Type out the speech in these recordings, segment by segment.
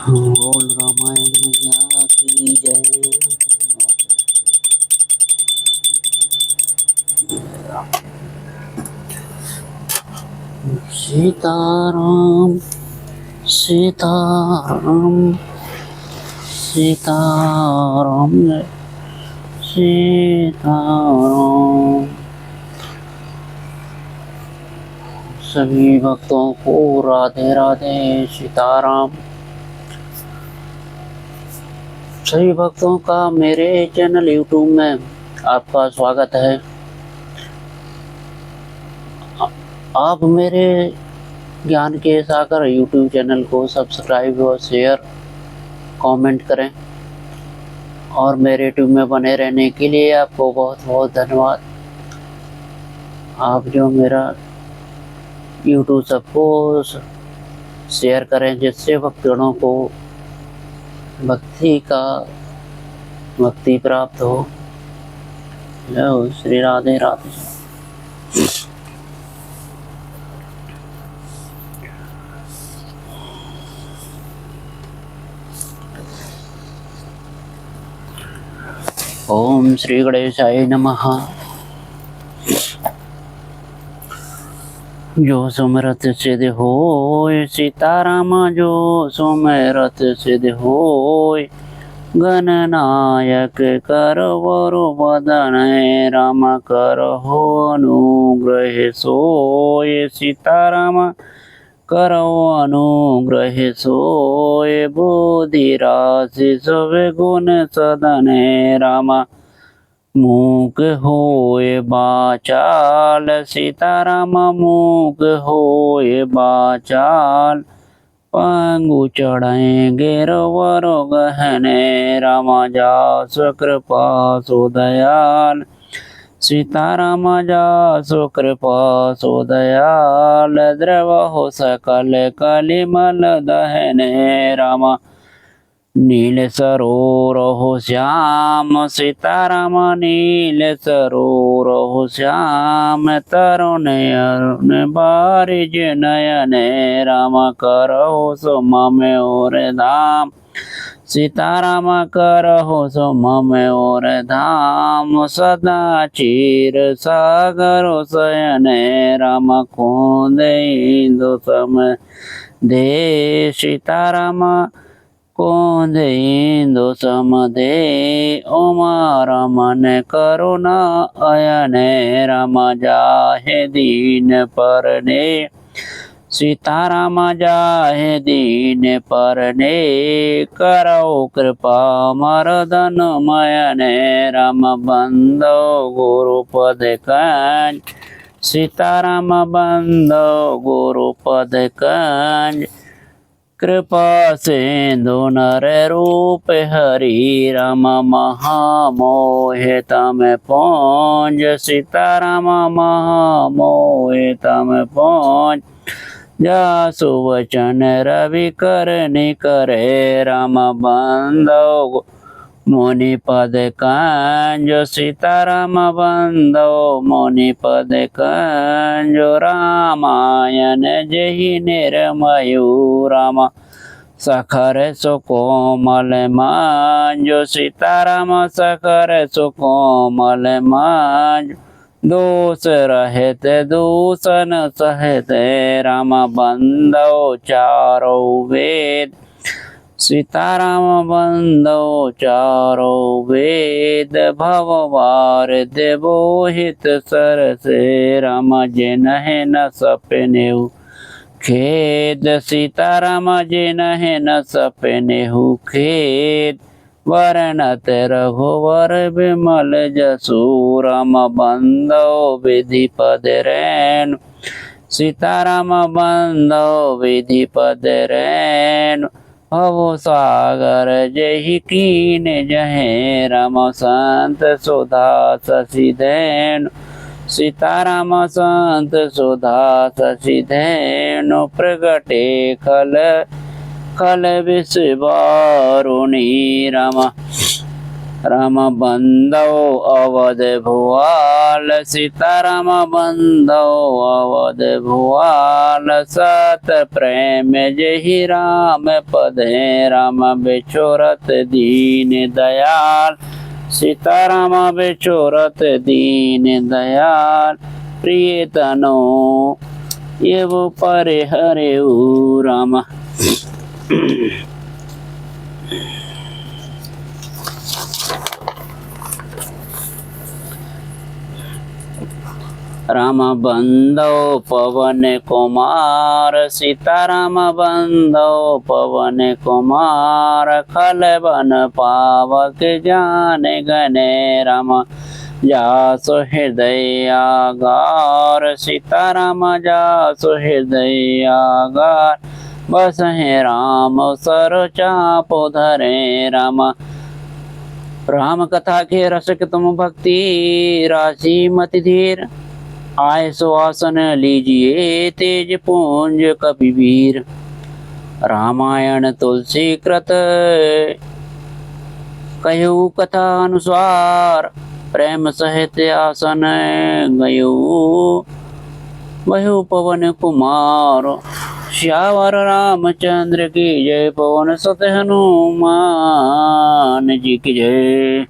बोल रामायण मैया की जय। सीताराम सीताराम सीताराम सीताराम। सभी भक्तों को राधे राधे सीताराम। सभी भक्तों का मेरे चैनल YouTube में आपका स्वागत है। आप मेरे ज्ञान के सागर YouTube चैनल को सब्सक्राइब और शेयर कमेंट करें और मेरे YouTube में बने रहने के लिए आपको बहुत बहुत धन्यवाद। आप जो मेरा YouTube सबको शेयर करें जिससे भक्तों को भक्ति प्राप्त हो। जय श्री राधे राधे। ओम श्री गणेशाय नमः। जो सुमरत सिद्ध होय सीताराम, जो सुमरत सिद्ध होय गणनायक करवरु बदन राम करहो अनुग्रह सोय सीताराम करो अनुग्रह सोय बुद्धि राशि सब गुण सदन राम मूक होय बाचाल सीताराम मूक होय बाचाल पंगु चढ़े गिरवर गहने राम जासु कृपा सो दयाल सीताराम जासु कृपा सो दयाल द्रव हो सकल कलिमल दहने राम नील सरोवर हो श्याम सीताराम नील सरोवर हो श्याम तरुण अरुण बारिज नयन राम करहो सो मम और धाम सीताराम करहो सो मम और धाम सदा चीर सागर शयन राम खोदे इंदु सम दे सीताराम कोंदे इंदु समदे उमा रमन करुणा अयन राम जाहे दीन परने सीताराम जाहे दीन परने करो कृपा मरदन मयन राम बंदो गुरुपद कंज सीताराम बंदो गुरुपद कंज कृपा सिंधु नर रूप हरि राम महामोहे तम पहुँच सीताराम महामोहे तम पहुँच जासु वचन रवि करनि करे राम बंदो मुनि पद कंज सीताराम बंदो मुनि पद कंज रामायण जहि निर्मयु राम सखर सुकोमल मांज सीताराम सखर सुकोमल मांज दोष रहत दूषण सहत राम बंदो चारो वेद सीताराम बंदो चारो वेद भववार देवोहित सरसे राम जिन्ह न सपनेहु खेद सीताराम जिन्ह न सपनेहु खेद वर्णत रघुवर विमल जसु राम बंदो विधि पद रैन सीताराम बंदो विधि पद रैन भव सागर जहि कीन जहे राम संत सुधा शशि धैनु सीताराम संत सुधा शशि धैनु प्रगटे खल विष वारुणी राम राम बंदो अवध भुआल सीताराम बंदो अवध भुआल सत प्रेम जहि राम पधे राम बिछोरत दीन दयाल सीताराम बिछोरत दीन दयाल प्रिय तनो एव परे हरे राम। राम बंदो पवन कुमार सीताराम बंदो पवन कुमार खल बन पावक जान गने राम जासु हृदय आगार सीताराम जासु हृदय आगार बस है राम सर चाप धरे राम। राम कथा के रसक तुम भक्ति राशि मति धीर आय सुवासन लीजिए तेज पुंज कपिवीर। रामायण तुलसी कृत कहु कथा अनुसार प्रेम सहित आसन गयो बहु पवन कुमार। श्यावर रामचंद्र की जय पवन सुत हनुमान जी की जय।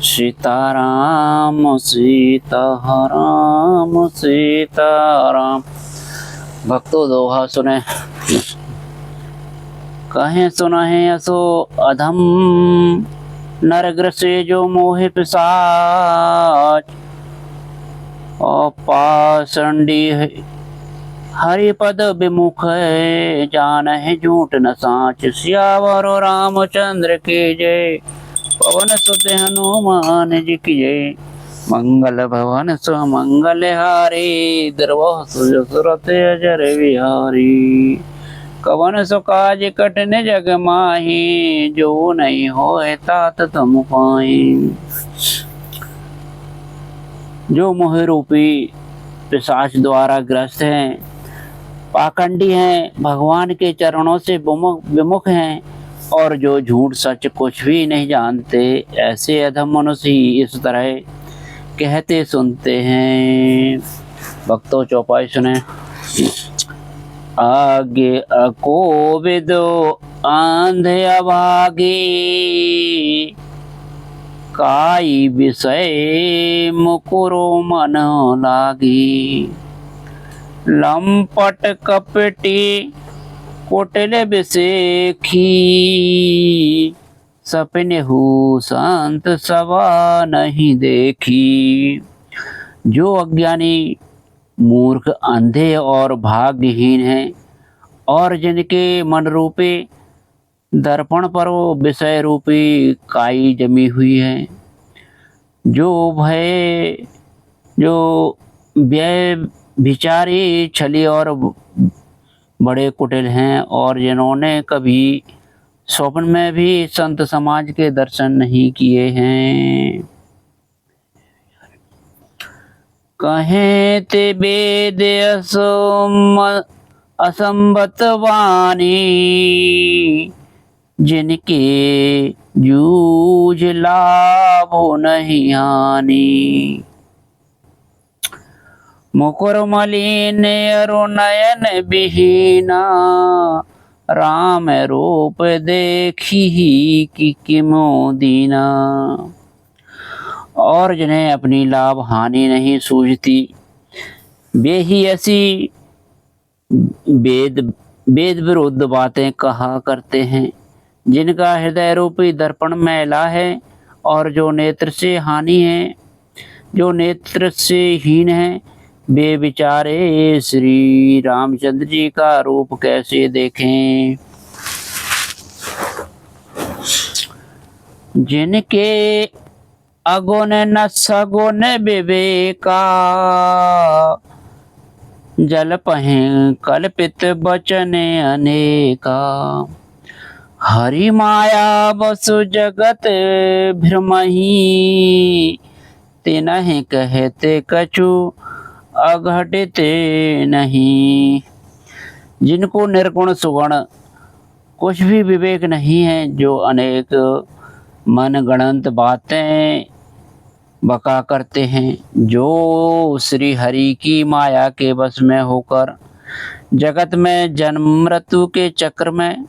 सीताराम सीताराम सीताराम। भक्तों दोहा सुने। कहें सुना है असो अधम नरग्र से जो मोहे पिशाच और पाषंडी हरिपद विमुख है जान है झूठ न साच। सियावर रामचंद्र की जय पवन सुत हनुमान जी की जय। मंगल भवन सुमंगल हारी द्रवह सुरत अजर विहारी। कवन सो काज कठिन जग माही जो नहीं होए तात तुम पाई। जो मोह रूपी पिशाच द्वारा ग्रस्त हैं पाखंडी हैं भगवान के चरणों से विमुख हैं और जो झूठ सच कुछ भी नहीं जानते ऐसे अधम मनुष्य ही इस तरह कहते सुनते हैं। भक्तों चौपाई सुने। आगे अकोविदो आंधे अभागी काई विषय मुकुरो मन लागी। लंपट कपटी कोटल बिसेखी सपने हो संत सवा नहीं देखी। जो अज्ञानी मूर्ख अंधे और भाग्यहीन हैं और जिनके मन रूपे दर्पण पर वो विषय रूपी काई जमी हुई है। जो व्यय विचारी छली और बड़े कुटिल हैं और जिन्होंने कभी स्वप्न में भी संत समाज के दर्शन नहीं किए हैं। कहें ते वेद असंबत वाणी जिनके जूझ लाभ नहीं हानि। मुकुर मलिन अरु नयन बिहीना राम रूप देखी कि किमो दीना। और जिन्हें अपनी लाभ हानि नहीं सूझती वे ही ऐसी वेद विरुद्ध बातें कहा करते हैं। जिनका हृदय रूपी दर्पण मैला है और जो नेत्र से हानि है जो नेत्र से हीन है वे बेचारे श्री रामचंद्र जी का रूप कैसे देखें। जिनके अगुण न सगुण विवेका जल पहें कल्पित बचन अनेका। हरि माया बसु जगत भ्रमही तिनहि कहते कछु अघटित नहीं। जिनको निर्गुण सुगुण कुछ भी विवेक नहीं है, जो अनेक मनगढ़ंत बातें बका करते हैं, जो श्री हरि की माया के वश में होकर जगत में जन्म मृत्यु के चक्र में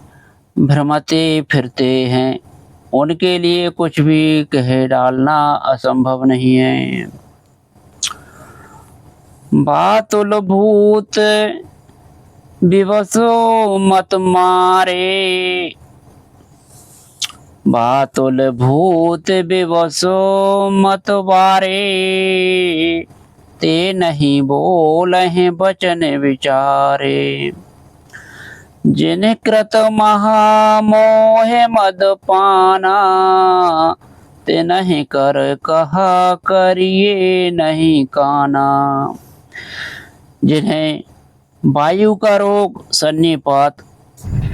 भ्रमते फिरते हैं, उनके लिए कुछ भी कह डालना असंभव नहीं है। बातुल भूत विवशो मत मारे, बातुल भूत विवशो मत बारे, ते नहीं बोलहि वचन विचारे। जिन कृत महामोह मद पाना, ते नहीं कर कहा करिए नहीं काना। जिन्हें वायु का रोग, सन्निपात,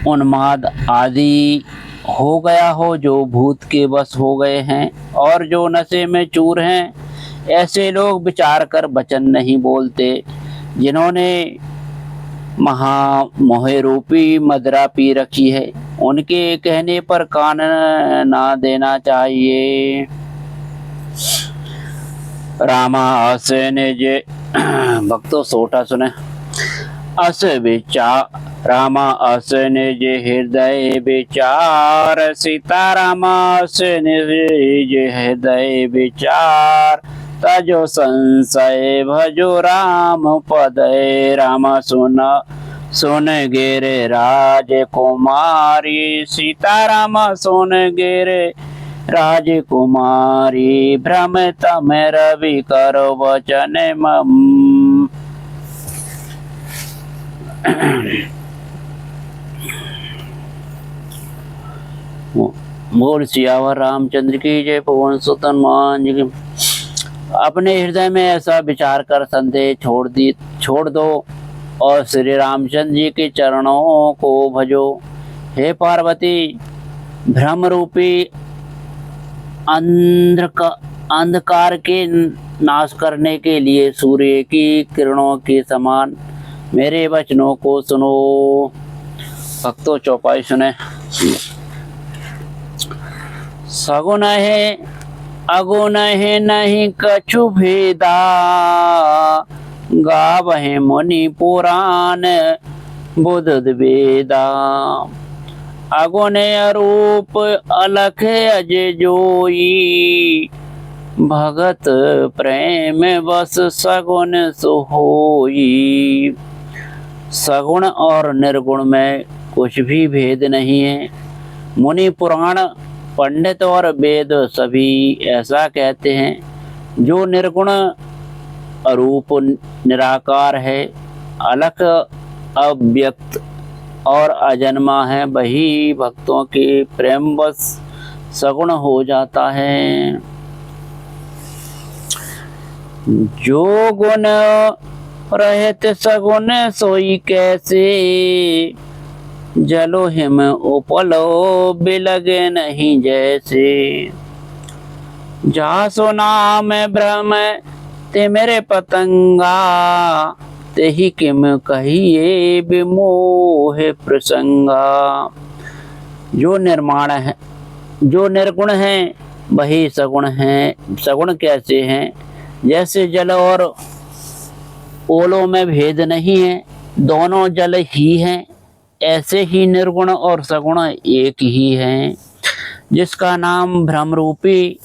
उन्माद आदि हो गया हो, जो भूत के वश हो गए हैं और जो नशे में चूर हैं, ऐसे लोग विचार कर वचन नहीं बोलते। जिन्होंने महामोह रूपी मदिरा पी रखी है, उनके कहने पर कान ना देना चाहिए। रामा अस निज भक्तों सोटा सुने। अस विचार रामा अस निज हृदय विचार, सीता रामा अस निज हृदय विचार। तजो संशय भजो राम पदय, राम सुन गिरे राजकुमारी, सीता राम सुन गिरे राजकुमारी। भ्रमित में रवि करो वचन मम। बोल सियावर रामचंद्र की जय। पवन सुत हनुमान जी की। अपने हृदय में ऐसा विचार कर संदेह छोड़ दो और श्री रामचंद्र जी के चरणों को भजो। हे पार्वती, भ्रम रूपी अंधकार के नाश करने के लिए सूर्य की किरणों के समान मेरे वचनों को सुनो। भक्तों चौपाई सुने। सगुन है अगुन है नहीं कछु भेदा, गावहे मुनि पुराण बुध वेदा। अगुन अरूप अलख अजय जोई, भगत प्रेम बस सगुन सोई। सगुण और निर्गुण में कुछ भी भेद नहीं है। मुनि पुराण, पंडित और वेद सभी ऐसा कहते हैं। जो निर्गुण अरूप निराकार है, अलख अव्यक्त और अजन्मा है, वही भक्तों के प्रेम बस सगुण हो जाता है। जो गुण रहित सगुण सोई कैसे, जलो हिम उपलो बिलगे नहीं जैसे। जा सुना में भ्रम ते मेरे पतंगा, ते ही किम कहिए विमोह प्रसंगा। जो निर्गुण है वही सगुण है। सगुण कैसे हैं? जैसे जल और ओलों में भेद नहीं है, दोनों जल ही हैं, ऐसे ही निर्गुण और सगुण एक ही हैं। जिसका नाम भ्रम रूपी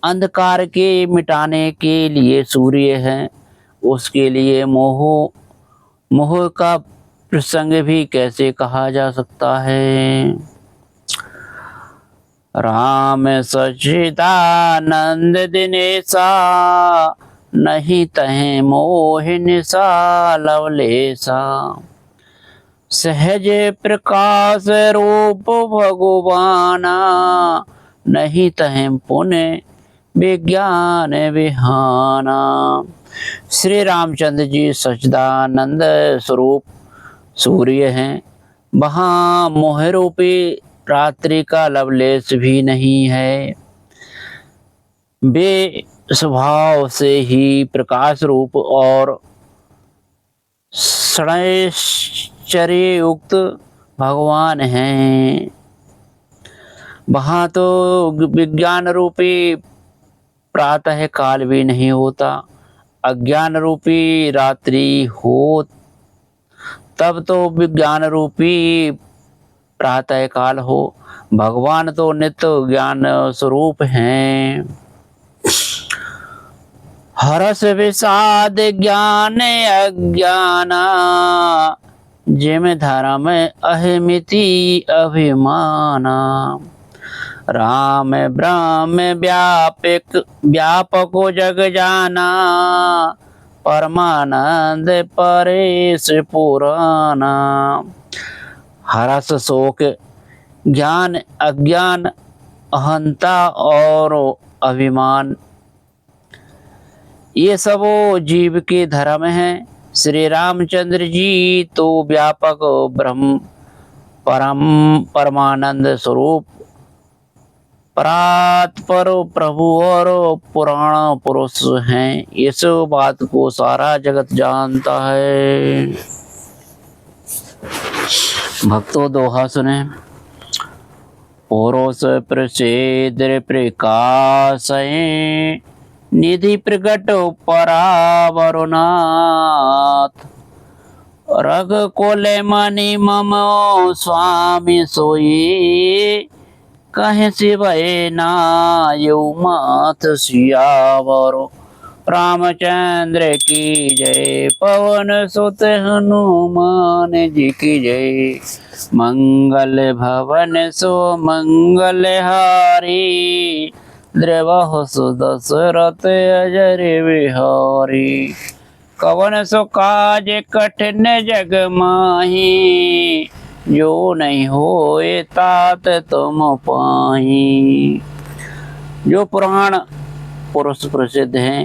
अंधकार के मिटाने के लिए सूर्य है, उसके लिए मोह का प्रसंग भी कैसे कहा जा सकता है। राम सच्चिदानंद दिनेशा, नहीं तहे मोह निशा लवलेशा। सहज प्रकाश रूप भगवाना, नहीं तहे पुण्य विज्ञान विहाना। श्री रामचंद्र जी सच्चिदानंद स्वरूप सूर्य हैं। वहाँ मोह रूपी रात्रि का लवलेश भी नहीं है। वे स्वभाव से ही प्रकाश रूप और षड्चर्य युक्त भगवान हैं। वहाँ तो विज्ञान रूपी प्रातः काल भी नहीं होता, अज्ञान रूपी रात्रि हो तब तो विज्ञान रूपी प्रातः काल हो। भगवान तो नित्य ज्ञान स्वरूप हैं। हर्ष विषाद ज्ञान अज्ञाना, जिम धर्म अहमिति अभिमाना। राम ब्रह्म व्यापको जग जाना, परमानंद परेश पुराना। हर्ष शोक ज्ञान अज्ञान अहंता और अभिमान, ये सब जीव के धर्म हैं। श्री रामचंद्र जी तो व्यापक ब्रह्म परमानंद स्वरूप परात्पर प्रभु और पुराण पुरुष हैं। इस बात को सारा जगत जानता है। भक्तों दोहा सुने। पुरुष प्रसिद्ध प्रकाश निधि प्रकट परावरुनाथ। रग कोले मणि मम स्वामी सोई, कहे शिवय नायु माथ सियावरो। रामचंद्र की जय, पवन सुत हनुमान जी की जय। मंगल भवन सो मंगल हारी, द्रवहु सुदशरथ अजर बिहारी। कवन सो काज कठिन जग माही, जो नहीं होए तात तुम पाही। जो पुराण पुरुष प्रसिद्ध हैं,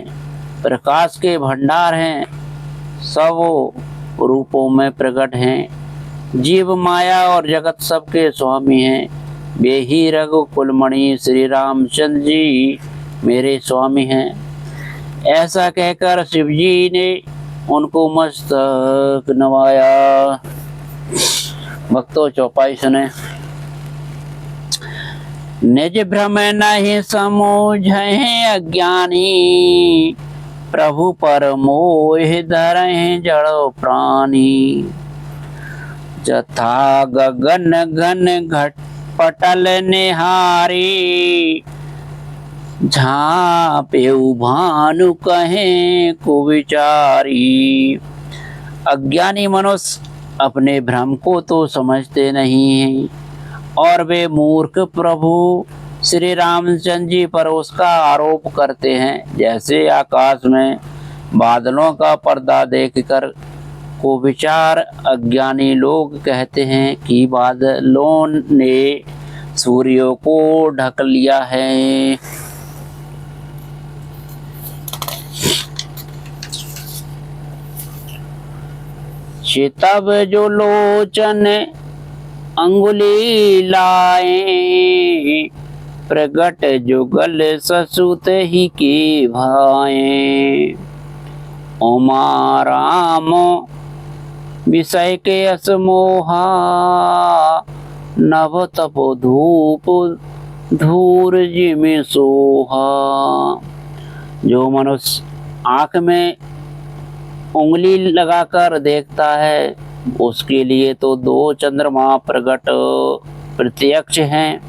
प्रकाश के भंडार हैं, सब रूपों में प्रकट हैं। जीव माया और जगत सबके स्वामी हैं। वे ही रघुकुलमणि श्री रामचंद्र जी मेरे स्वामी हैं। ऐसा कहकर शिव जी ने उनको मस्तक नवाया। भक्तों चौपाई सुने। निज भ्रम नहीं समूझे अज्ञानी, प्रभु पर मोह धरे जड़ प्राणी। जथा गगन घन घट पटल निहारी, झांपेउ भानु कहे कुविचारी। अज्ञानी मनुष्य अपने भ्रम को तो समझते नहीं हैं, और वे मूर्ख प्रभु श्री रामचंद्र जी पर उसका आरोप करते हैं। जैसे आकाश में बादलों का पर्दा देखकर को विचार अज्ञानी लोग कहते हैं कि बादलों ने सूर्य को ढक लिया है। तब जो लोचन अंगुली लाए, प्रगट जुगल ससुत ही के भाए। उमा राम विषय के असमोहा, नभ तप धूप धूर जिमि सोहा। जो मनुष्य आँख में उंगली लगाकर देखता है, उसके लिए तो दो चंद्रमा प्रकट प्रत्यक्ष हैं।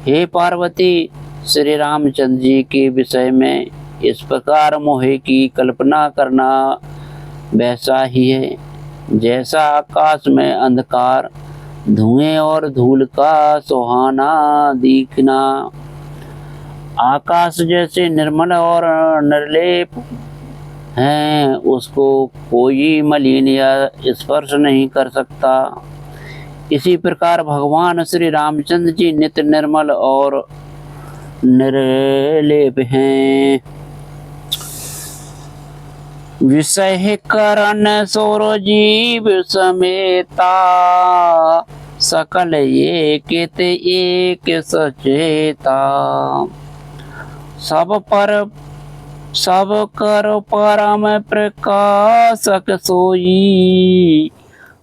हे पार्वती, श्री रामचंद्र जी के विषय में इस प्रकार मोह की कल्पना करना वैसा ही है जैसा आकाश में अंधकार, धुएं और धूल का सुहाना दिखना। आकाश जैसे निर्मल और निर्लेप हैं, उसको कोई मलिन या स्पर्श नहीं कर सकता। इसी प्रकार भगवान श्री रामचंद्र जी नित्य निर्मल और निर्लेप हैं। विषय करण सोर जीव समेता, सकल एक सचेता। सब कर परम प्रकाशक सोई,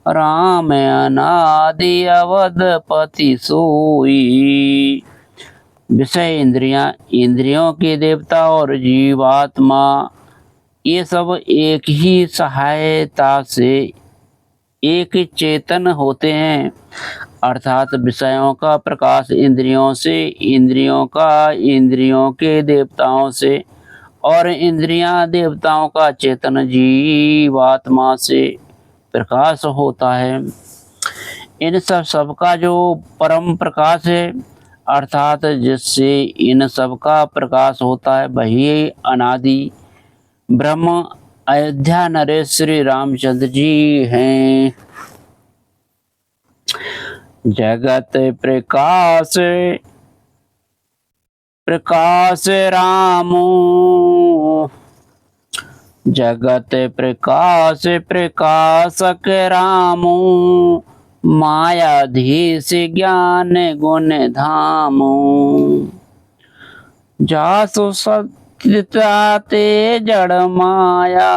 राम अनादि अवधपति सोई। विषय इंद्रियां, इंद्रियों के देवता और जीवात्मा, ये सब एक ही सहायता से एक चेतन होते हैं। अर्थात विषयों का प्रकाश इंद्रियों से, इंद्रियों का इंद्रियों के देवताओं से, और इंद्रियां देवताओं का चेतन जीवात्मा से प्रकाश होता है। इन सब का जो परम प्रकाश है, अर्थात जिससे इन सब का प्रकाश होता है, वही अनादि ब्रह्म अयोध्या नरेश श्री रामचंद्र जी हैं। जगत प्रकाश प्रकाश रामो, जगत प्रकाश प्रकाशक रामो, मायाधीश ज्ञान गुण धामो। जासु सत्यता ते जड़ माया,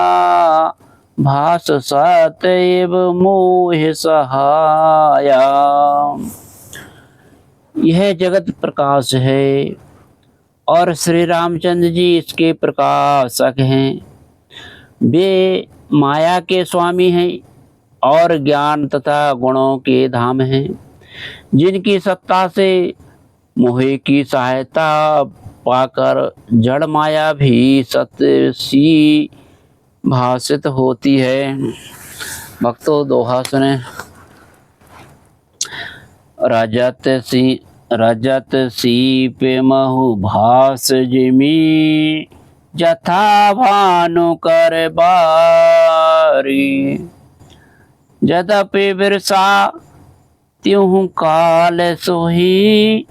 भास सतैव मोह सहाया। यह जगत प्रकाश है और श्री रामचंद्र जी इसके प्रकाशक हैं। वे माया के स्वामी हैं और ज्ञान तथा गुणों के धाम हैं, जिनकी सत्ता से मोह की सहायता पाकर जड़ माया भी सत्य सी भाषित होती है। भक्तों दोहा सुने। रजत सीप महु भास जिमी, जथा भानु कर बारी। यद्यपि बिरसा त्यों काल सोही,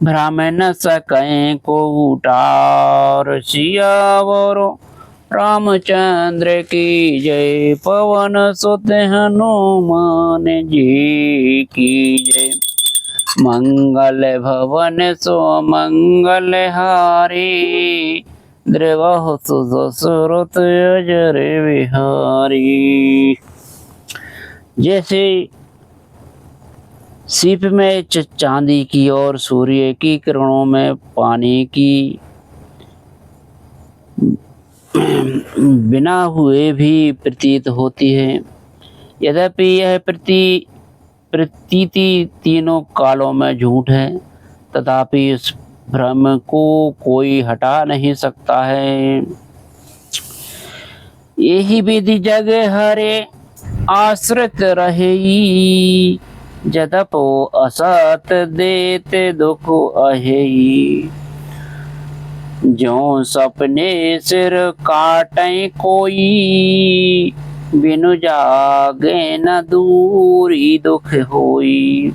भ्रम न सकें को उटार। सियावर रामचंद्र की जय, पवन सुत हनुमान जी की जय। मंगल भवन सो मंगल हारी, द्रवहु सुरत अजर विहारी। जैसे सीप में चांदी की और सूर्य की किरणों में पानी की बिना हुए भी प्रतीत होती है, यद्यपि यह प्रतीति तीनों कालों में झूठ है, तथापि इस भ्रम को कोई हटा नहीं सकता है। यही विधि जग हरे आश्रित रही, जदपो असत देते दुख अहेई। ज्यों सपने सिर काटे कोई, बिनु जागे न दूरी दुख होई।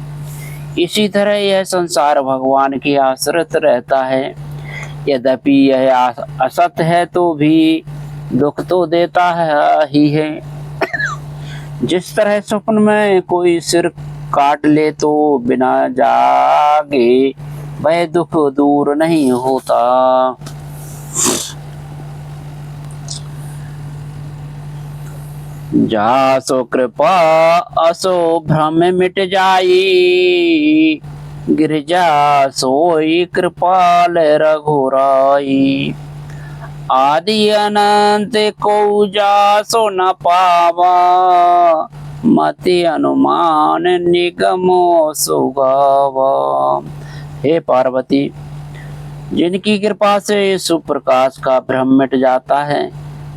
इसी तरह यह संसार भगवान के आश्रित रहता है, यद्यपि यह असत है तो भी दुख तो देता है ही है। जिस तरह स्वप्न में कोई सिर काट ले तो बिना जागे वह दुख दूर नहीं होता। जासो कृपा असो भ्रम मिट जाई, गिरजा सोई कृपाल रघुराई। आदि अनंत को जासो न पावा, मति अनुमान निगमो सुगावा। हे पार्वती, जिनकी कृपा से सुप्रकाश का भ्रम मिट जाता है,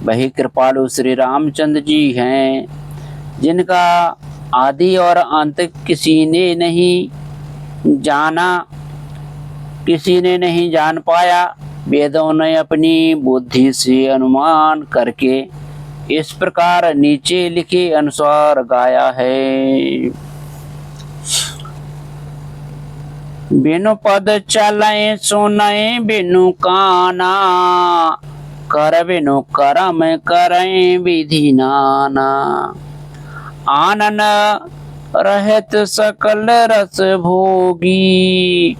वही कृपालु श्री रामचंद्र जी हैं, जिनका आदि और अंत किसी ने नहीं जाना, किसी ने नहीं जान पाया। वेदों ने अपनी बुद्धि से अनुमान करके इस प्रकार नीचे लिखे अनुसार गाया है। बिनु पद चले सुनय बिनु काना, कर बिनु करम करें विधि नाना। आनन रहत सकल रस भोगी,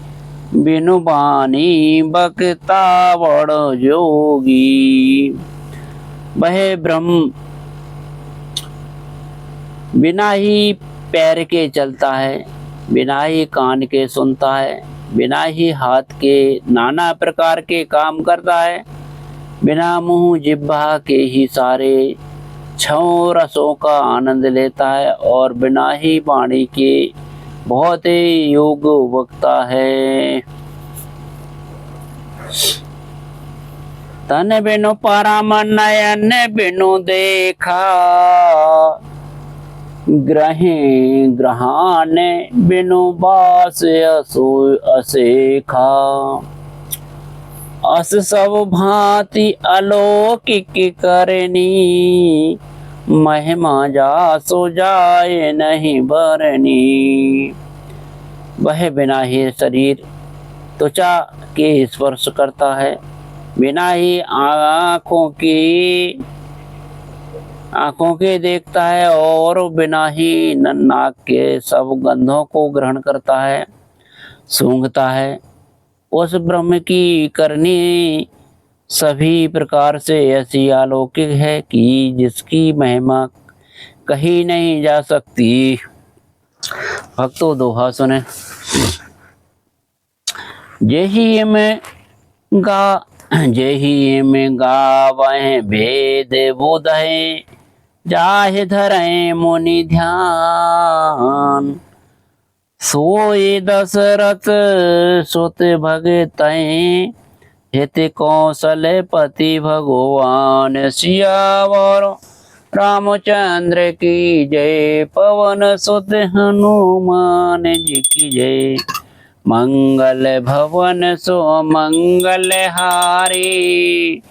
बिनु बानी बकता बड़ जोगी। वह ब्रह्म बिना ही पैर के चलता है, बिना ही कान के सुनता है, बिना ही हाथ के नाना प्रकार के काम करता है, बिना मुंह जिह्वा के ही सारे छहों रसों का आनंद लेता है और बिना ही वाणी के बहुत ही योग बकता है। तन बिनु परम नयन बिनु देखा, ग्रहे ग्रहान बिनु बास असो असेखा। अस सब भांति अलौकिक करनी, महिमा जासो जाए नहीं बरनी। वह बिना ही शरीर त्वचा के स्पर्श करता है, बिना ही आँखों के देखता है और बिना ही नाक के सब गंधों को ग्रहण करता है, सूंघता है। उस ब्रह्म की करनी सभी प्रकार से ऐसी अलौकिक है कि जिसकी महिमा कही नहीं जा सकती। भक्तों दोहा सुने। जेहि में गावै भेद बोधै, जाहि धरै मुनि ध्यान। सोई दशरथ सुत भगतै, हित कौशलपति भगवान। सियावर रामचंद्र की जय, पवन सुत हनुमान जी की जय। मंगल भवन सो मंगल हारी,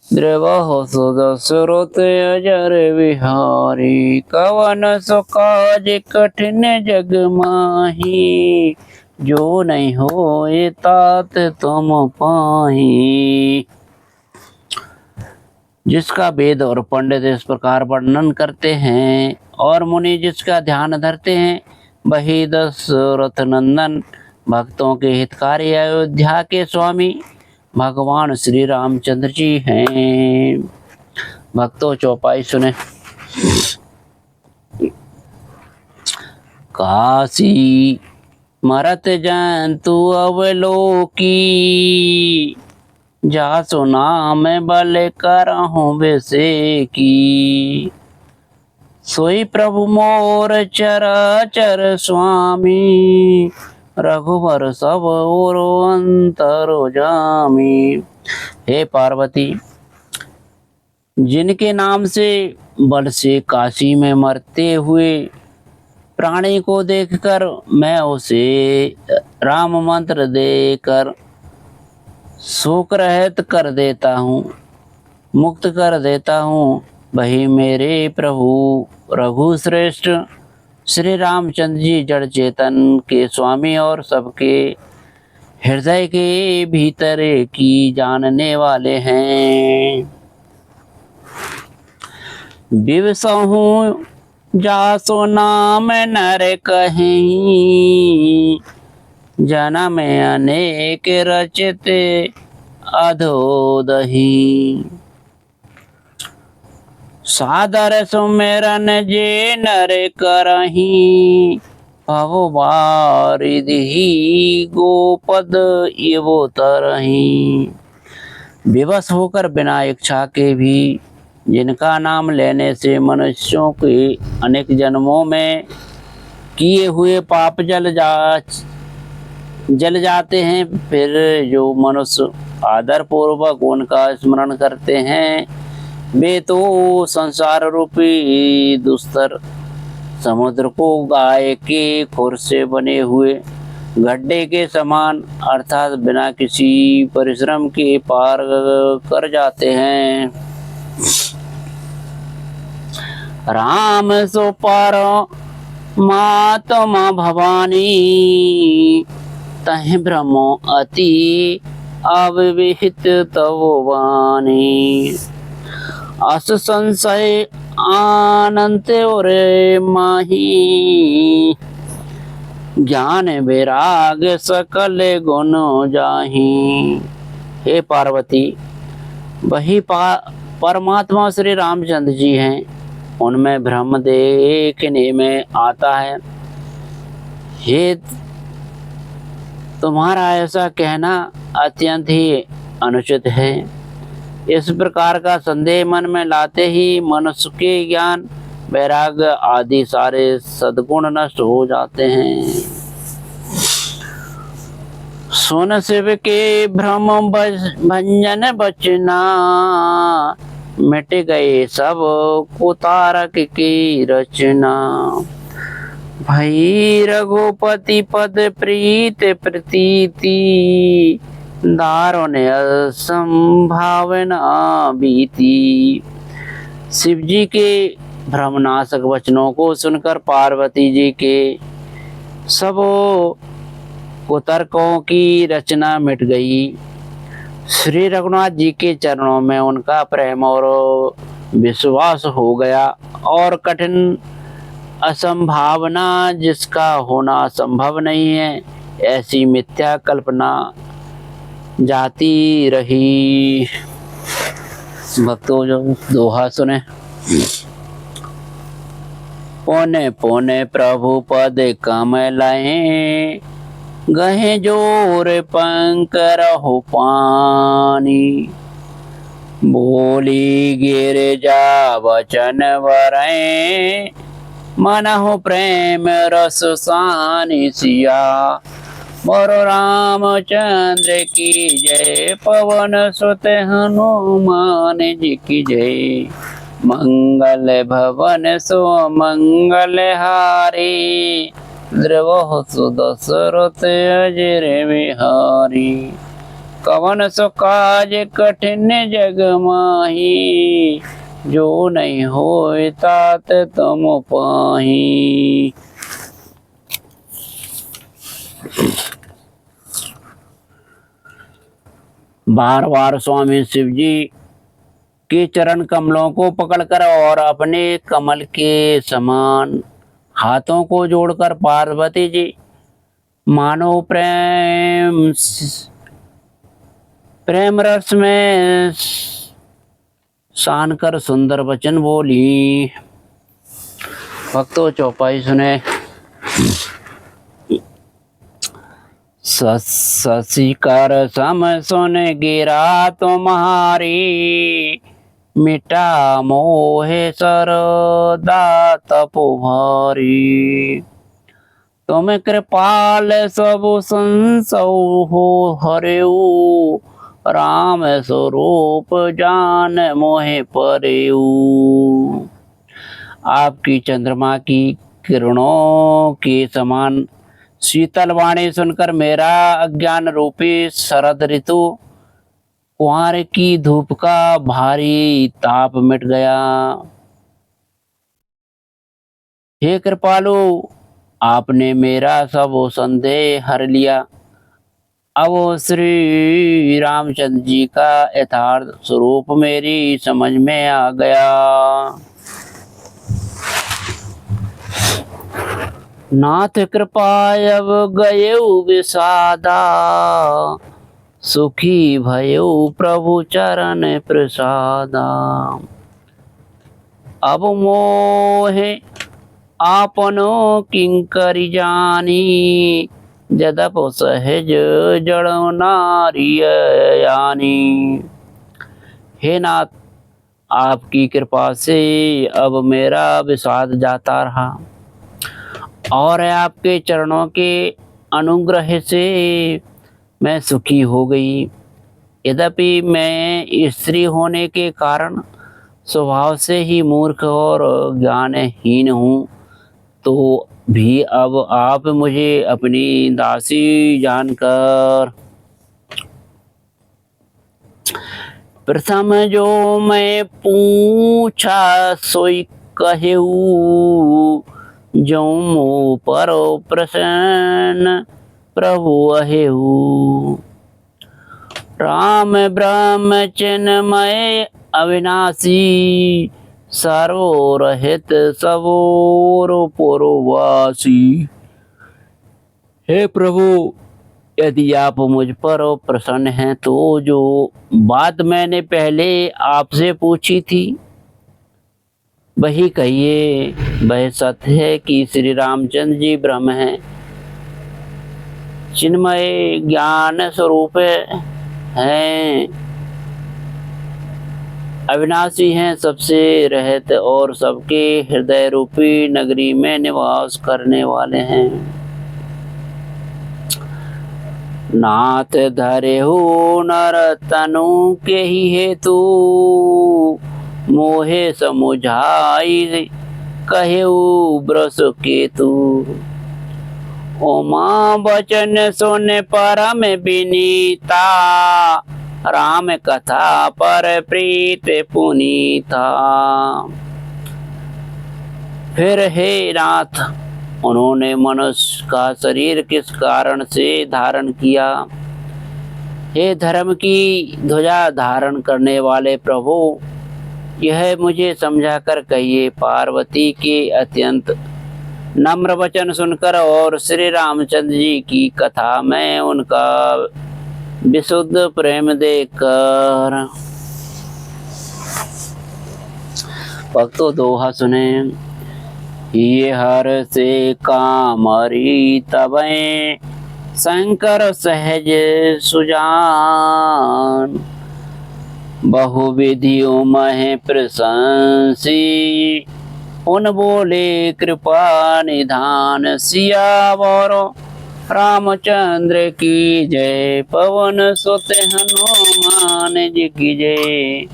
द्रवहु सुदशरथ अजर विहारी। कवन सो काज कठिन जग माही, जो नहीं होए तात तुम पाही। जिसका वेद और पंडित इस प्रकार वर्णन करते हैं और मुनि जिसका ध्यान धरते हैं, वही दशरथ नंदन भक्तों के हितकारी अयोध्या के स्वामी भगवान श्री रामचंद्र जी हैं। भक्तों चौपाई सुने। काशी मरत जंतु अवलोकी, जासु नाम बल करहु बेसेकी। सोई प्रभु मोर चराचर स्वामी, रघुवर सब और अंतर जामी। हे पार्वती, जिनके नाम से बल से काशी में मरते हुए प्राणी को देखकर मैं उसे राम मंत्र देकर शोक रहित कर देता हूँ, मुक्त कर देता हूँ, वही मेरे प्रभु रघु श्रेष्ठ श्री रामचंद्र जी जड़ चेतन के स्वामी और सबके हृदय के भीतर की जानने वाले हैं। विवसहु जासो नाम नर कहीं, जन्म अनेक रचित अधोदही। सादर सुमिरन जे नर करही, भव वारिधि गोपद इवो तरही। विवश होकर बिना इच्छा के भी जिनका नाम लेने से मनुष्यों के अनेक जन्मों में किए हुए पाप जल जाते हैं, फिर जो मनुष्य आदर पूर्वक उनका स्मरण करते हैं, वे तो संसार रूपी दुस्तर समुद्र को गाय के खुर से बने हुए गड्ढे के समान अर्थात बिना किसी परिश्रम के पार कर जाते हैं। राम सो पार मातमा भवानी, तहि ब्रह्मो अति अविहित तव वाणी। अस संशय अनंत और माही, ज्ञान वैराग सकल गुण जाही। हे पार्वती, वही परमात्मा श्री रामचंद्र जी हैं उनमें भ्रम देखने में आता है। हे तुम्हारा ऐसा कहना अत्यंत ही अनुचित है। इस प्रकार का संदेह मन में लाते ही मनुष्य के ज्ञान, वैराग्य आदि सारे सद्गुण नष्ट हो जाते हैं। सुन शिव के भ्रम भंजन बचना, मिट गए सब कुतारक की रचना। भई रघुपति पद प्रीत प्रतीति, दारुण असंभावना बीती। शिव जी के भ्रमनाशक वचनों को सुनकर पार्वती जी के सब कुतर्कों की रचना मिट गई। श्री रघुनाथ जी के चरणों में उनका प्रेम और विश्वास हो गया और कठिन असंभावना, जिसका होना संभव नहीं है, ऐसी मिथ्या कल्पना जाती रही। भक्तों जो दोहा सुने। पौने पौने प्रभु पद कमलाएं, गहे जोर पंक रहो पानी। बोली गिरजा वचन वरें, मनहु प्रेम रस सानि सिया। मोरो रामचंद्र की जय, पवन सुत हनुमान जी की जय। मंगल भवन सो मंगल हारी, द्रवहु सुदशरथ अजर बिहारी। कवन सो काज कठिन जग माही, जो नहीं होए तात तुम पाही। बार बार स्वामी शिव जी के चरण कमलों को पकड़कर और अपने कमल के समान हाथों को जोड़कर पार्वती जी मानो प्रेम रस में सान कर सुंदर वचन बोली। भक्तों चौपाई सुने। शशिकर सम सुन गिरा तुम्हारी, मिटा मोहे सरदा तपोहारी। तुम कृपाल सब संसौ हो हरेऊ, राम स्वरूप जान मोहे परेऊ। आपकी चंद्रमा की किरणों के समान शीतल वाणी सुनकर मेरा अज्ञान रूपी शरद ऋतु कुंवर की धूप का भारी ताप मिट गया। हे कृपालु, आपने मेरा सब संदेह हर लिया। अब श्री रामचंद्र जी का यथार्थ स्वरूप मेरी समझ में आ गया। नाथ कृपा अब गयऊ विषादा, सुखी भयऊ प्रभु चरण प्रसादा। अब मोहे आपनो किंकरि जानी, जदप सहज जड़ नारियानी। हे नाथ, आपकी कृपा से अब मेरा विषाद जाता रहा और आपके चरणों के अनुग्रह से मैं सुखी हो गई। यद्यपि मैं स्त्री होने के कारण स्वभाव से ही मूर्ख और ज्ञानहीन हूँ, तो भी अब आप मुझे अपनी दासी जानकर प्रथम जो मैं पूछा सोई कहेऊ। जो मुँह पर प्रसन्न प्रभु अहेऊ। राम ब्रह्म चिन्मय अविनाशी, सर्वरहित सबोर पुरवासी। हे प्रभु, यदि आप मुझ पर प्रसन्न हैं तो जो बात मैंने पहले आपसे पूछी थी वही कहिए वह सत्य है कि श्री रामचंद्र जी ब्रह्म हैं, चिन्मय ज्ञान स्वरूप हैं, अविनाशी हैं, सबसे रहत और सबके हृदय रूपी नगरी में निवास करने वाले हैं। नाथ धरे हो नर तनु के ही हेतु, मोहे समुझाई कहेऊ ब्रस केतु। ओमा बचन सुन परम विनीता, राम कथा पर प्रीत पुनीता। फिर हे नाथ, उन्होंने मनुष्य का शरीर किस कारण से धारण किया? हे धर्म की ध्वजा धारण करने वाले प्रभु, यह मुझे समझाकर कहिए। पार्वती के अत्यंत नम्र वचन सुनकर और श्री रामचंद्र जी की कथा में उनका विशुद्ध प्रेम देखकर भक्तों दोहा सुने। ये हर से कामरी तबे शंकर सहज सुजान, बहुविधियों मह प्रशंसी, उन बोले कृपा निधान। सियावर रामचंद्र की जय, पवन सुत हनुमान जी की जय।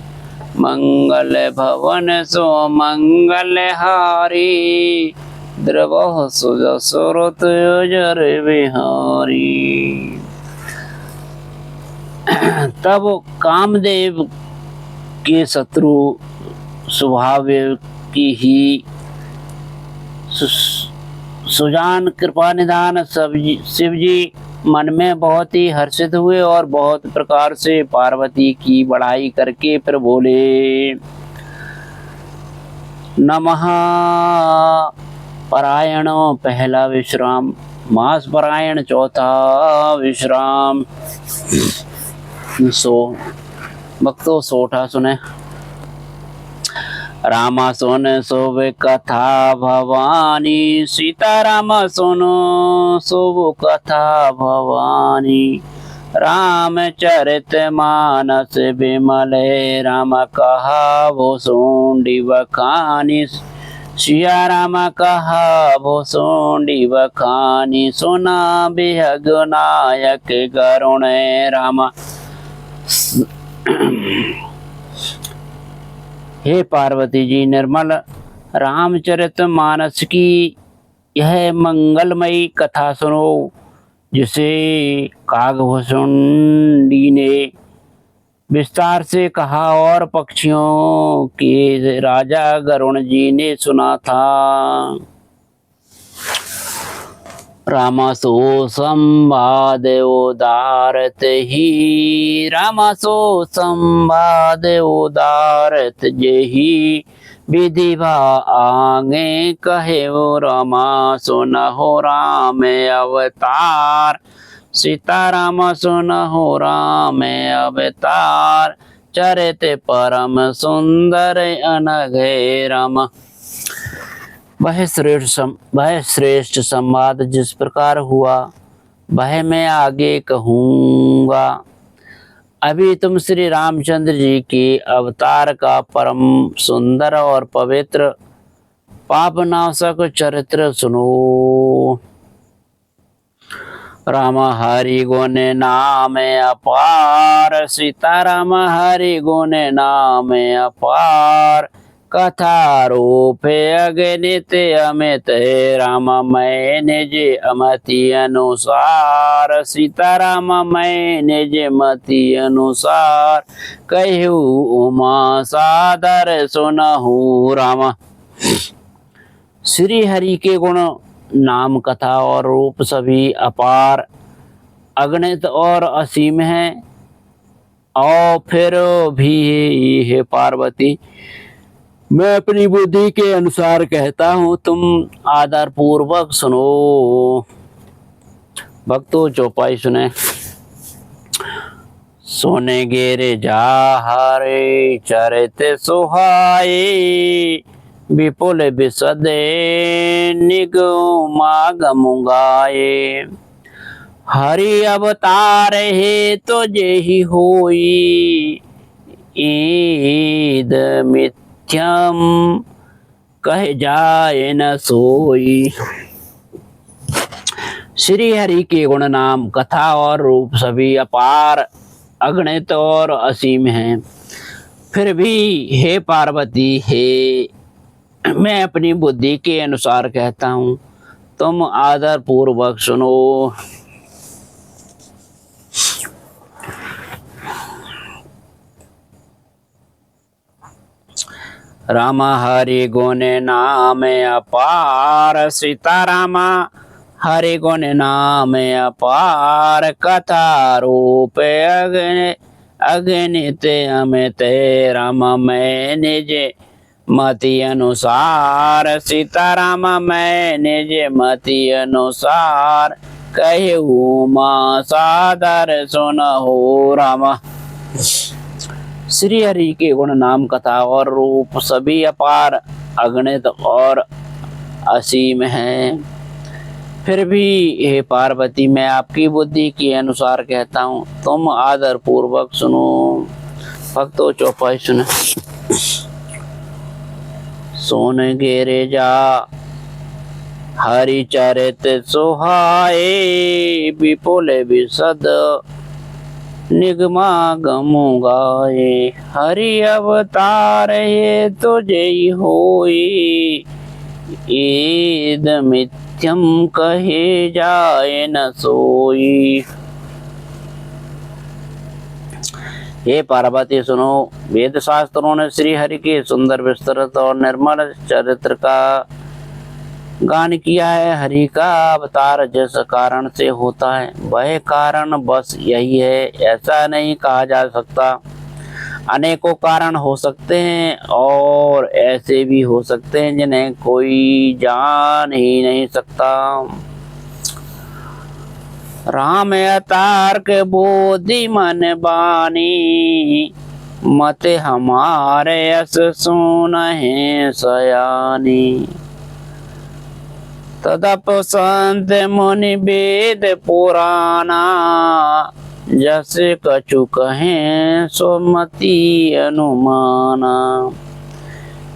मंगल भवन सो मंगल हारी, द्रवह सुरत जर बिहारी। तब कामदेव के शत्रु स्वभाव की ही सुजान कृपा निधान शिव जी मन में बहुत ही हर्षित हुए और बहुत प्रकार से पार्वती की बढ़ाई करके फिर बोले। नमः परायणों पहला विश्राम, मास परायण चौथा विश्राम। भक्तों सोठा सुने। रामा सुन शुभ कथा भवानी, सीता राम सुनो शुभ कथा भवानी। रामचरित मानस विमल, राम कहा वो सोंडी बखानी। सिया राम कहा वो सोंडी बखानी, सुना बिहग नायक गरुण राम। हे पार्वती जी, निर्मल रामचरित मानस की यह मंगलमयी कथा सुनो, जिसे कागभूषुंडी ने विस्तार से कहा और पक्षियों के राजा गरुण जी ने सुना था। रामासो संवाद उदारत ही, रामासो संवाद उदारत जेही। विधिवा आगे कहे वो रामा, सुनहो राम अवतार। सीताराम सुनहो राम अवतार, चरित परम सुंदर अनघे राम। वह श्रेष्ठ संवाद जिस प्रकार हुआ वह मैं आगे कहूँगा। अभी तुम श्री रामचंद्र जी के अवतार का परम सुंदर और पवित्र पापनाशक चरित्र सुनो। राम हरि गुण नाम अपार, सीताराम हरि गुण नाम अपार। कथा रूप अगणित अमित, राम मैं निज अमति अनुसार। सीताराम मैं निज मति अनुसार, कहू उमा सादर सुनहु राम। श्री हरि के गुण नाम कथा और रूप सभी अपार, अगणित और असीम है। और फिर भी हे पार्वती, मैं अपनी बुद्धि के अनुसार कहता हूँ, तुम आदर पूर्वक सुनो। भक्तों चौपाई सुने। सोने गेरे जा हरे चरित सुहाए, विपुल विशदे निगमागम गाये। हरि अवतार हे तो जेहि होई, ईद मिथ्यम कह जाए न सोई। श्री हरि के गुण नाम, कथा और रूप सभी अपार, अगणित और असीम हैं। फिर भी हे पार्वती, हे मैं अपनी बुद्धि के अनुसार कहता हूँ, तुम आदर पूर्वक सुनो। राम हरि गुण नाम अपार, सीता रामा हरि गुण नाम अपार। कथा रूप अगणित अमित, राम मैं निज मति अनुसार। सीता राम मैं निज मति अनुसार, कहूँ माँ सादर सुनहु राम। श्री हरि के गुण नाम, कथा और रूप सभी अपार, अगणित और असीम हैं। फिर भी हे पार्वती, मैं आपकी बुद्धि के अनुसार कहता हूँ, तुम आदर पूर्वक सुनो। भक्तों चौपाई सुने। सोन गेरे जा हरि चरित सुहाए, विपुल विशद निगमागम गाये। हरि अवतार हे तो जय होई, ईद मिथ्यम कहे जाए न सोई। हे पार्वती सुनो, वेद शास्त्रों ने श्री हरि के सुंदर विस्तृत और निर्मल चरित्र का गान किया है। हरि का अवतार जिस कारण से होता है, वह कारण बस यही है, ऐसा नहीं कहा जा सकता। अनेकों कारण हो सकते हैं और ऐसे भी हो सकते हैं जिन्हें कोई जान ही नहीं सकता। राम अतार्क बोधि मन बानी, मत हमारे यस सुनहि सयानी। तदप संत मुनि वेद पुराना, जस कछु कहें सुमति अनुमाना।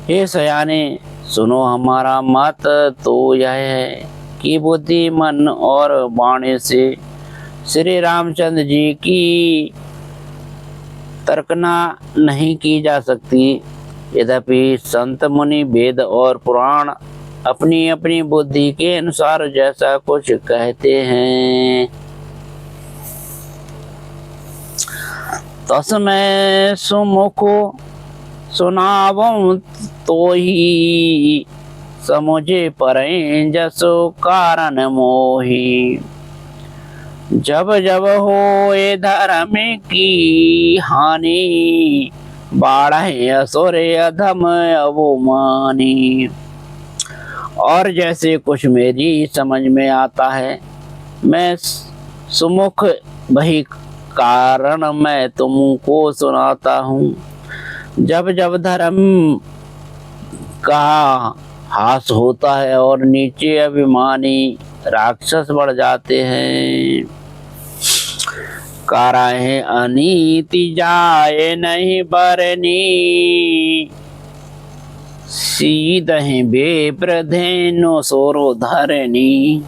हे सयाने, सुनो हमारा मत तो यह है कि बुद्धि मन और वाणी से श्री रामचंद्र जी की तर्कना नहीं की जा सकती। यद्यपि संत मुनि वेद और पुराण अपनी अपनी बुद्धि के अनुसार जैसा कुछ कहते हैं, तस्मै सुमुख सुनावऊं तो ही, समुझे परै जसो कारण मोही। जब जब होए धर्म की हानि, बाढ़े असुर अधम अवमानी। और जैसे कुछ मेरी समझ में आता है, मैं सुमुख वही कारण मैं तुमको सुनाता हूँ। जब जब धर्म का हास होता है और नीचे अभिमानी राक्षस बढ़ जाते हैं, कराहे अनीति जाए नहीं बरनी, सीधहि बेप्र धेनु सोरो धरनी।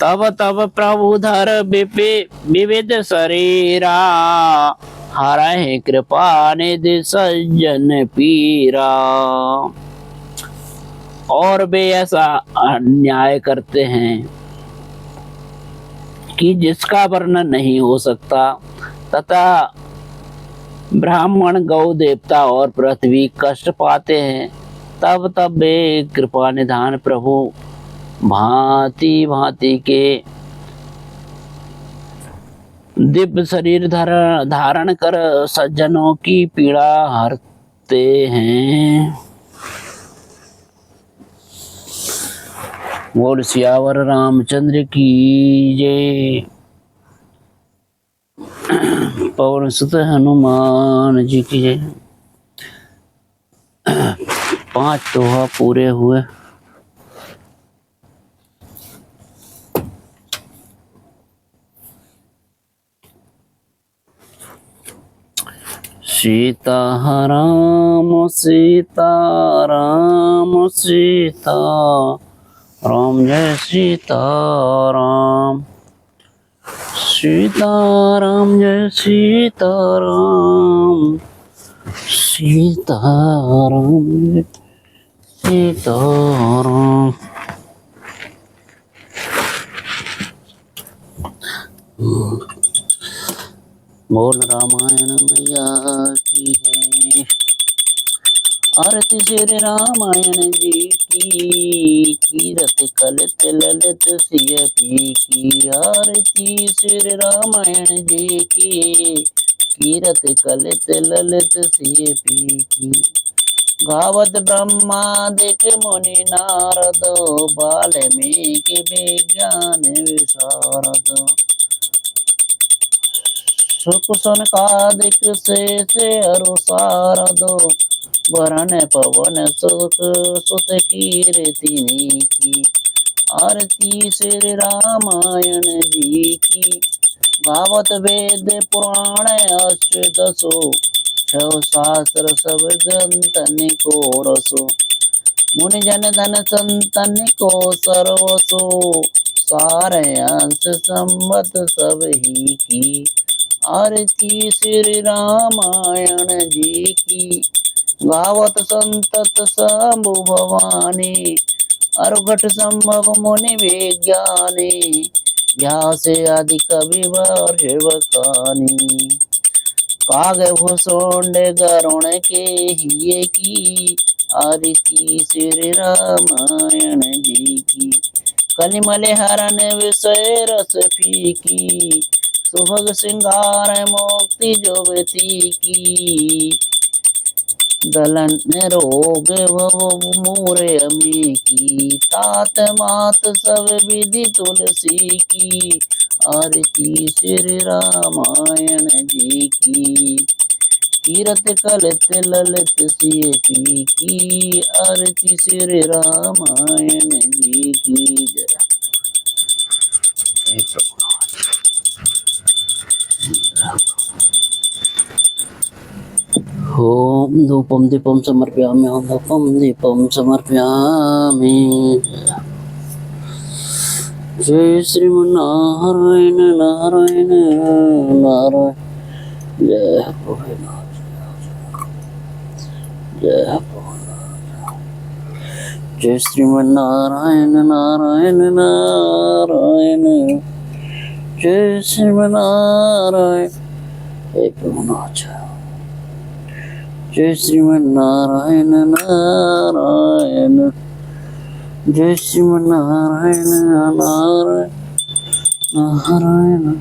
तब तब प्रभु धर विविध शरीरा, हरहि कृपा निधि सज्जन पीरा। और वे ऐसा अन्याय करते हैं कि जिसका वर्णन नहीं हो सकता, तथा ब्राह्मण, गौ देवता और पृथ्वी कष्ट पाते हैं। तब तब वे कृपा निधान प्रभु भांति भांति के दिव्य शरीर धारण कर सज्जनों की पीड़ा हरते हैं। बोल सियावर रामचंद्र की जय। पवन सुत हनुमान जी की जय। 5 दोहा पूरे हुए। सीता राम सीता राम सीता राम जय सीता राम। सीता राम जय सीता राम। सीता राम जय सीता राम। बोल रामायण मैया की है। आरती श्री रामायण जी की। कीरत कलित ललित सिय पी की। आरती श्री रामायण जी की। कीरत कलित ललित सिय पी की। गावत ब्रह्मादिक मुनि नारद। वाल्मीकि विज्ञान विशारद। सुख सनकादिक से अरु शारद। वरण पवन सुत सुत कीर्ति की। आरती श्री रामायण जी की। गावत वेद पुराण अष्टदशो। छह शास्त्र सब ग्रंथन को रसो। मुनि जन धन संतन को सर्वसो। सार अंश संवत सब ही की। आरती श्री रामायण जी की। गावत संतत शंभु भवानी। अरघट संभव मुनि विज्ञानी। व्यास आदि कवि वर्षवकानी। काग भूषुंड गरुण के हिये की। आरती श्री रामायण जी की। कलिमल हरण विषय रस फीकी। सुभग श्रृंगार मुक्ति जुबती की। दलन रोग भव मूरे अमी की। तात मात सब विधि तुलसी की। आरती श्री रामायण जी की। कीरत कलित ललित सिय पी की। आरती श्री रामायण जी की जय। ओम धूपम दीपम समर्पयामि। ओम धूपम दीपम समर्पयामि। जय श्रीमन्नारायण नारायण नारायण। जय भोलेनाथ जय भोलेनाथ। जय श्रीमन्नारायण नारायण नारायण। जय श्रीमन्नारायण हे प्रभुनाथ। जय श्रीमन्नारायण नारायण। जय श्रीमन्नारायण नारायण नारायण।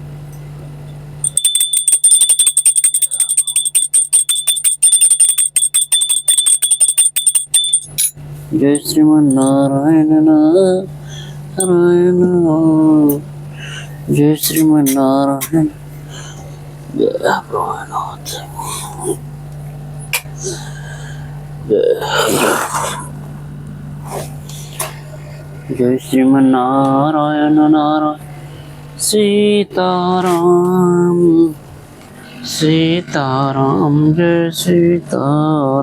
जय श्रीमन्नारायण नारायण। जय श्रीमन्नारायण जय प्रभुनाथ। जय श्रीमन्नारायण नारायण। सीताराम सीताराम जय सीताराम।